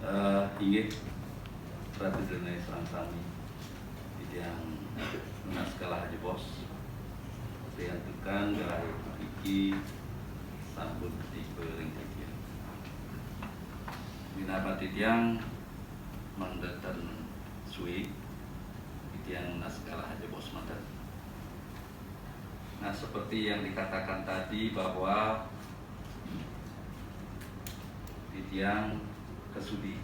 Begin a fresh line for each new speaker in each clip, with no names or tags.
Inggih Pratedana sami yang naskala haji bos diantukan garai iki sampun tipe ringkiki minabat titiang mangdeten suwi titiang naskala haji bos mandat. Nah, seperti yang dikatakan tadi bahwa titiang kesudi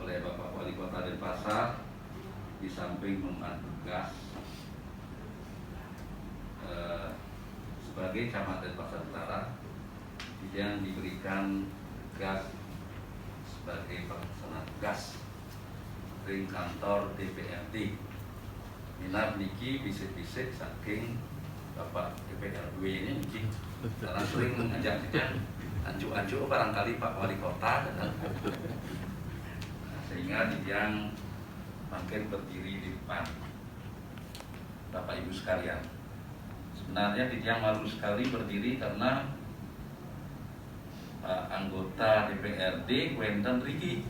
oleh Bapak Wali Kota Denpasar di samping membantu tugas sebagai Camat Denpasar Utara, yang diberikan tugas sebagai pelaksana tugas ring kantor DPRD. Minat niki bisik-bisik saking Bapak DPRD ini niki karena sering mengajak kita anjuk-anjuk barangkali Pak Wali Kota sehingga yang makin berdiri di depan Bapak Ibu sekalian. Sebenarnya Titiang malu sekali berdiri karena anggota DPRD Wenten Riki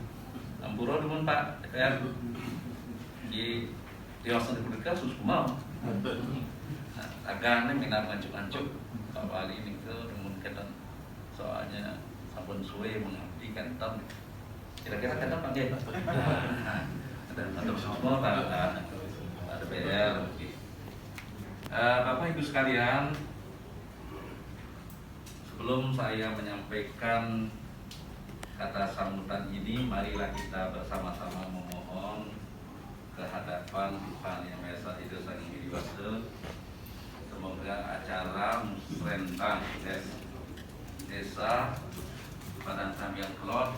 Ampuro dengan Pak DPR di Tiwasan Republika Suskumau. Agaknya minat ngancuk-ngancuk Pak Wali ini ke mungkin soalnya sampun suwe mengabdi kantor. Kira-kira kantor Pak G. Dan untuk semua Pak DPR. Bapak Ibu sekalian, sebelum saya menyampaikan kata sambutan ini, marilah kita bersama-sama memohon kehadapan Tuhan Yang Maha Esa Hidup Sang Widi-Wase. Semoga acara musrentan desa Padang Sambiang Kelot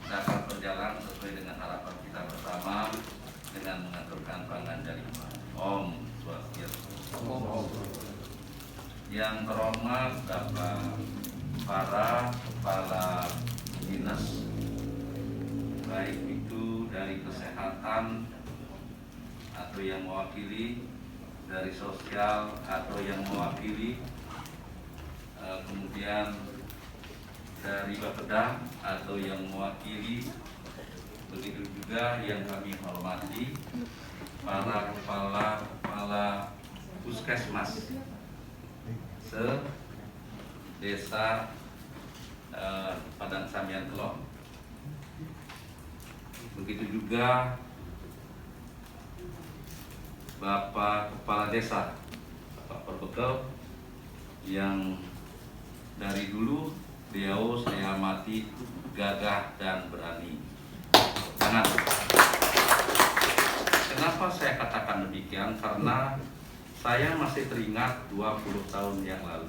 dapat berjalan sesuai dengan harapan kita bersama dengan mengaturkan pangandaran Om Swastiastu. Yang terhormat Bapak para kepala dinas, baik itu dari kesehatan atau yang mewakili, dari sosial atau yang mewakili, kemudian dari Bapeda atau yang mewakili, begitu juga yang kami hormati para kepala puskesmas se-desa Padang Sambiang Kelot. Begitu juga Bapak Kepala Desa, Bapak Perbekel, yang dari dulu beliau saya amati gagah dan berani. Jangan. Kenapa saya katakan demikian? Karena saya masih teringat 20 tahun yang lalu.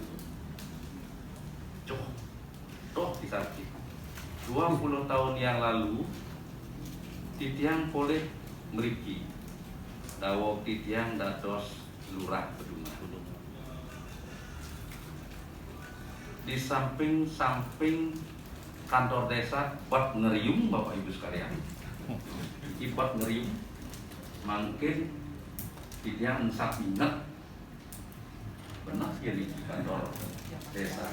Bisa 20 tahun yang lalu Titiang poleh meriki dawo Titiang dados lurah Bedungan. Di samping kantor desa buat ngerium Bapak Ibu sekalian. Buat ngerium mungkin Titiang sak ingat benar sekali di kantor desa.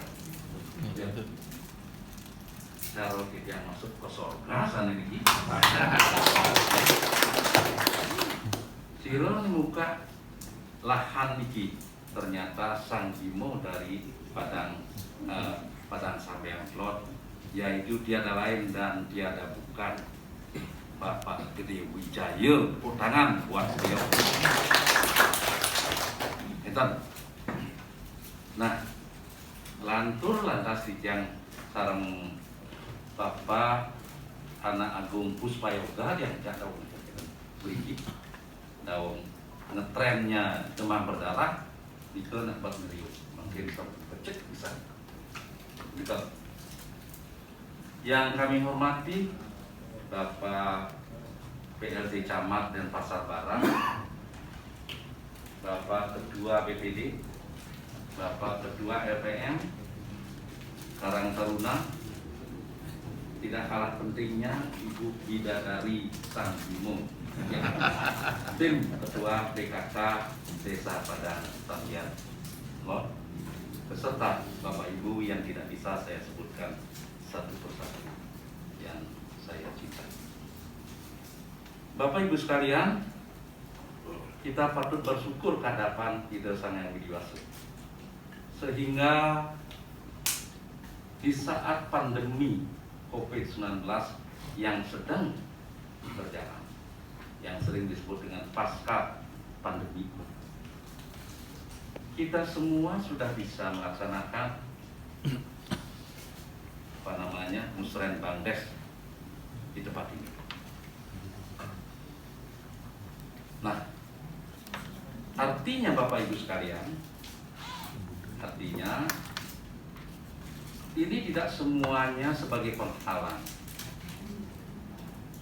Kalau Titiang masuk ke surga sana ini. Sirul muka lahan niki ternyata Sang Bimo dari Padang Sambiang Kelot, yaitu tiada lain dan tiada bukan Bapak Gede Wijaya. Tepuk tangan buat beliau. Nah, lantur lantas Titiang sareng Bapak Anak Agung Puspayoga yang jatuh beli daun ngetrennya demam berdarah di ke buat ngeriuk mungkin cek bisa gitu. Yang kami hormati Bapak PLT Camat Denpasar Barat, Bapak Ketua BPD, Bapak Ketua LPM Karang Taruna, tidak kalah pentingnya Ibu Bidadari Sang Bimo, tim Ketua DKK Desa Padang Sambiang Kelot, beserta Bapak Ibu yang tidak bisa saya sebutkan satu persatu. Bapak Ibu sekalian, kita patut bersyukur kehadapan Ida Sang Yang Widi Wase, sehingga di saat pandemi COVID-19 yang sedang berjalan, yang sering disebut dengan pasca pandemi, kita semua sudah bisa melaksanakan musrenbangdes di tempat ini. Nah, artinya Bapak Ibu sekalian, artinya ini tidak semuanya sebagai penghalang.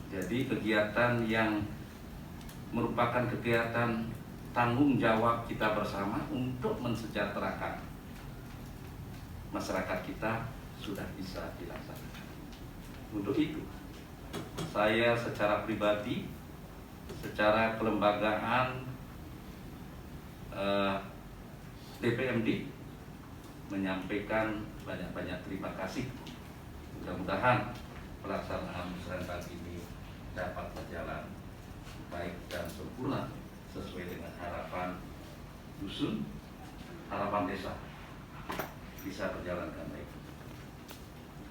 Jadi kegiatan yang merupakan kegiatan tanggung jawab kita bersama untuk mensejahterakan masyarakat kita sudah bisa dilaksanakan. Untuk itu, saya secara pribadi, secara kelembagaan DPMD menyampaikan banyak-banyak terima kasih. Mudah-mudahan pelaksanaan musrenbang ini dapat berjalan baik dan sempurna sesuai dengan harapan dusun, harapan desa bisa berjalan dengan baik.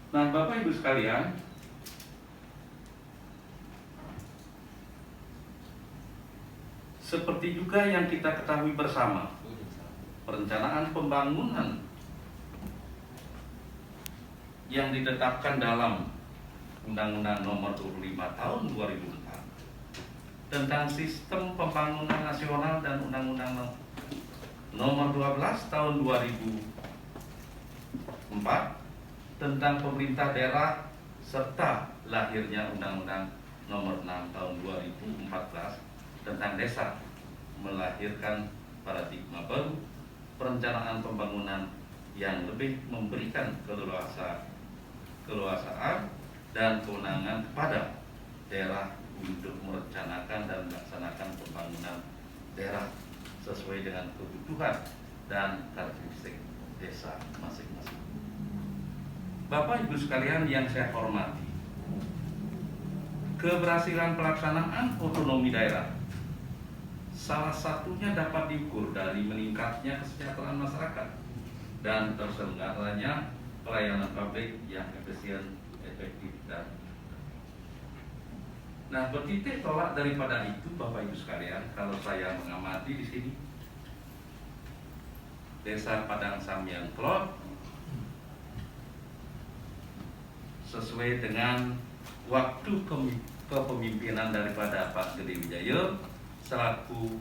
Nah, Bapak Ibu sekalian, seperti juga yang kita ketahui bersama, perencanaan pembangunan yang ditetapkan dalam Undang-Undang Nomor 25 Tahun 2004 tentang Sistem Pembangunan Nasional dan Undang-Undang Nomor 12 Tahun 2004 tentang Pemerintah Daerah serta lahirnya Undang-Undang Nomor 6 Tahun 2014 tentang Desa melahirkan paradigma baru perencanaan pembangunan yang lebih memberikan keleluasaan dan kewenangan kepada daerah untuk merencanakan dan melaksanakan pembangunan daerah sesuai dengan kebutuhan dan karakteristik desa masing-masing. Bapak Ibu sekalian yang saya hormati, keberhasilan pelaksanaan otonomi daerah salah satunya dapat diukur dari meningkatnya kesejahteraan masyarakat dan terselenggaranya pelayanan publik yang efisien, efektif, dan nah, bertitik tolak daripada itu, Bapak Ibu sekalian, kalau saya mengamati di sini, Desa Padang Sambian Klot sesuai dengan waktu kepemimpinan daripada Pak Gede Wijaya selaku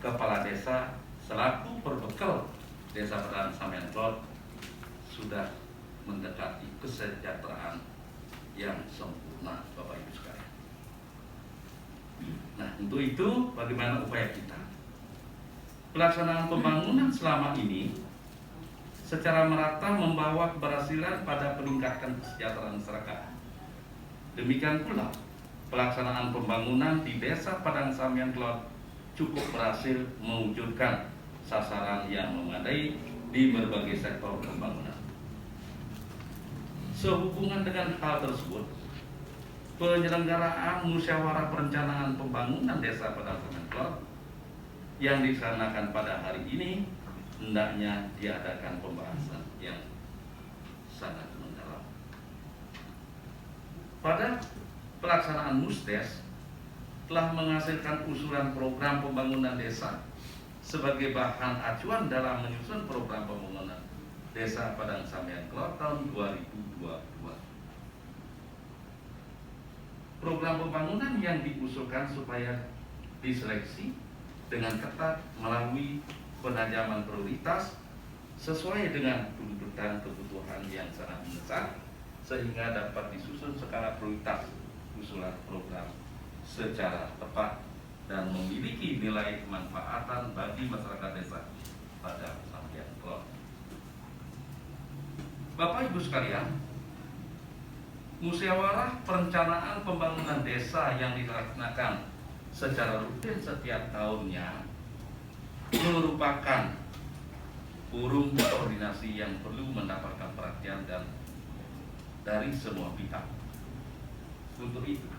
kepala desa, selaku perbekal Desa Padang Sambian Klot sudah mendekati kesejahteraan yang sempurna, Bapak Ibu sekalian. Nah, untuk itu bagaimana upaya kita? Pelaksanaan pembangunan selama ini secara merata membawa keberhasilan pada peningkatan kesejahteraan masyarakat. Demikian pula pelaksanaan pembangunan di Desa Padang Sambian Klot cukup berhasil mewujudkan sasaran yang memadai di berbagai sektor pembangunan. Sehubungan dengan hal tersebut, penyelenggaraan musyawarah perencanaan pembangunan Desa Padang Sambian Klot yang dilaksanakan pada hari ini hendaknya diadakan pembahasan yang sangat mendalam. Pada pelaksanaan Musdes telah menghasilkan usulan program pembangunan desa sebagai bahan acuan dalam menyusun program pembangunan Desa Padang Sambian Klot tahun 2022. Program pembangunan yang diusulkan supaya diseleksi dengan ketat melalui penajaman prioritas sesuai dengan tuntutan kebutuhan yang sangat mendesak sehingga dapat disusun skala prioritas usulan program secara tepat dan memiliki nilai kemanfaatan bagi masyarakat desa pada Sambian Klot. Bapak Ibu sekalian, musyawarah perencanaan pembangunan desa yang dilaksanakan secara rutin setiap tahunnya merupakan forum koordinasi yang perlu mendapatkan perhatian dan dari semua pihak. Untuk itu,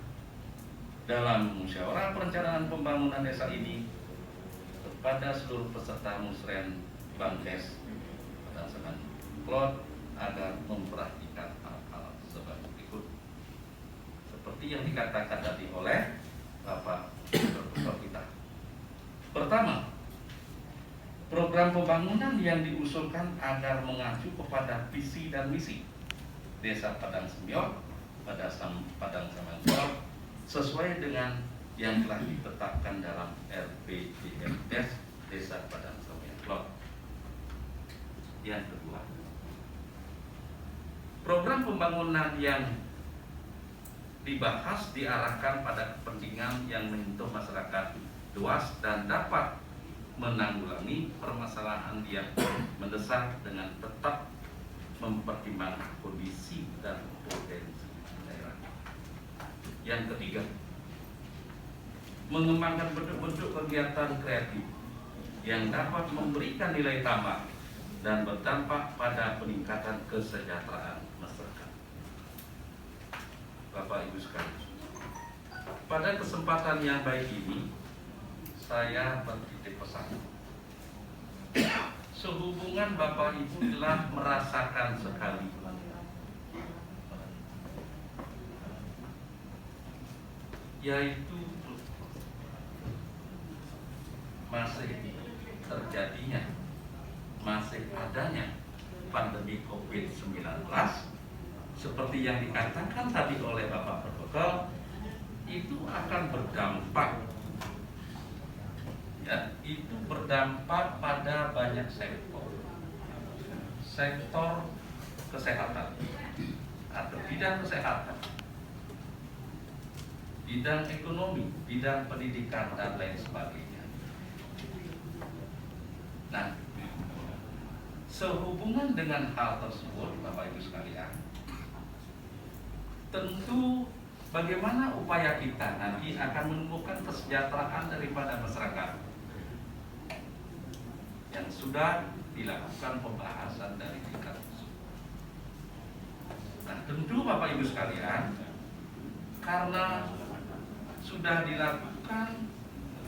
dalam musyawarah perencanaan pembangunan desa ini kepada seluruh peserta musren Bangdes pada zaman Klot agar memperhatikan hal-hal sebagai berikut. Seperti yang dikatakan tadi oleh Bapak Profesor kita. Pertama, program pembangunan yang diusulkan agar mengacu kepada visi dan misi Desa Padang Sembiot pada Padang Samangkor sesuai dengan yang telah ditetapkan dalam RPJMD Desa Padang Samangkor. Yang kedua, program pembangunan yang dibahas diarahkan pada kepentingan yang menyentuh masyarakat luas dan dapat menanggulangi permasalahan yang mendesak dengan tetap mempertimbangkan kondisi dan potensi daerah. Yang ketiga, mengembangkan bentuk-bentuk kegiatan kreatif yang dapat memberikan nilai tambah dan berdampak pada peningkatan kesejahteraan masyarakat. Bapak Ibu sekalian, pada kesempatan yang baik ini saya bertitip pesan. Sehubungan Bapak Ibu telah merasakan sekali yaitu masih terjadinya, masih adanya pandemi COVID-19 seperti yang dikatakan tadi oleh Bapak Protokol, itu akan berdampak, ya, itu berdampak pada banyak sektor kesehatan atau bidang kesehatan, bidang ekonomi, bidang pendidikan dan lain sebagainya. Nah, sehubungan dengan hal tersebut, Bapak Ibu sekalian, tentu bagaimana upaya kita nanti akan menumbuhkan kesejahteraan daripada masyarakat yang sudah dilakukan pembahasan dari tingkat tersebut. Nah, tentu Bapak Ibu sekalian, karena sudah dilakukan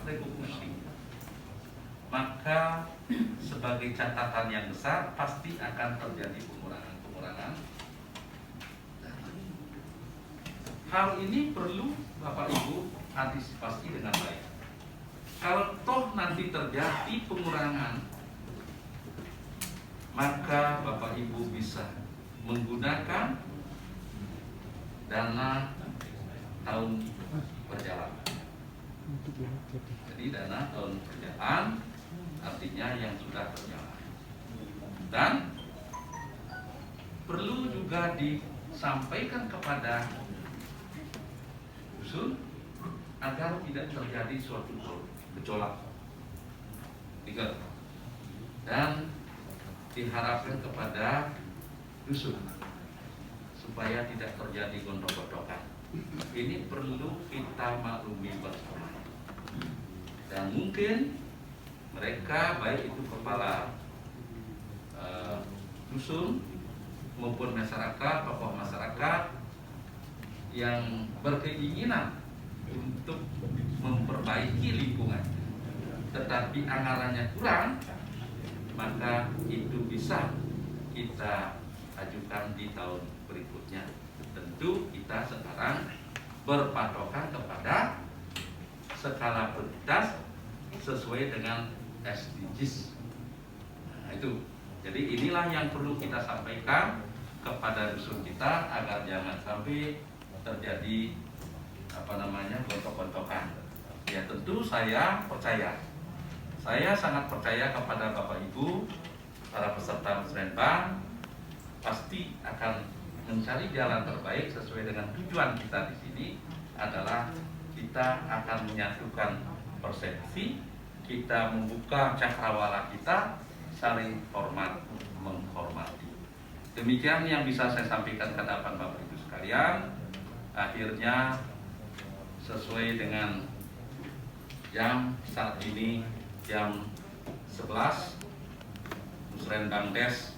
revolusi, maka sebagai catatan yang besar pasti akan terjadi pengurangan. Hal ini perlu Bapak Ibu antisipasi dengan baik. Kalau toh nanti terjadi pengurangan, maka Bapak Ibu bisa menggunakan dana tahun berjalan. Jadi dana tahun berjalan artinya yang sudah berjalan. Dan perlu juga disampaikan kepada dusun agar tidak terjadi suatu gejolak. Dan diharapkan kepada dusun supaya tidak terjadi gondok-gondokan. Ini perlu kita maklumi bersama. Dan mungkin mereka baik itu kepala dusun maupun masyarakat, tokoh masyarakat yang berkeinginan untuk memperbaiki lingkungan, tetapi anggarannya kurang, maka itu bisa kita ajukan di tahun berikutnya. Tentu kita sekarang berpatokan kepada skala prioritas sesuai dengan SDGs. Nah, itu. Jadi inilah yang perlu kita sampaikan kepada dusun kita agar jangan sampai terjadi gontok-gontokan. Ya, tentu saya sangat percaya kepada Bapak Ibu para peserta musrenbang pasti akan mencari jalan terbaik sesuai dengan tujuan kita di sini adalah kita akan menyatukan persepsi, kita membuka cakrawala kita, saling hormat menghormati. Demikian yang bisa saya sampaikan ke hadapan Bapak Ibu sekalian. Akhirnya sesuai dengan jam saat ini jam 11, Musrenbang Des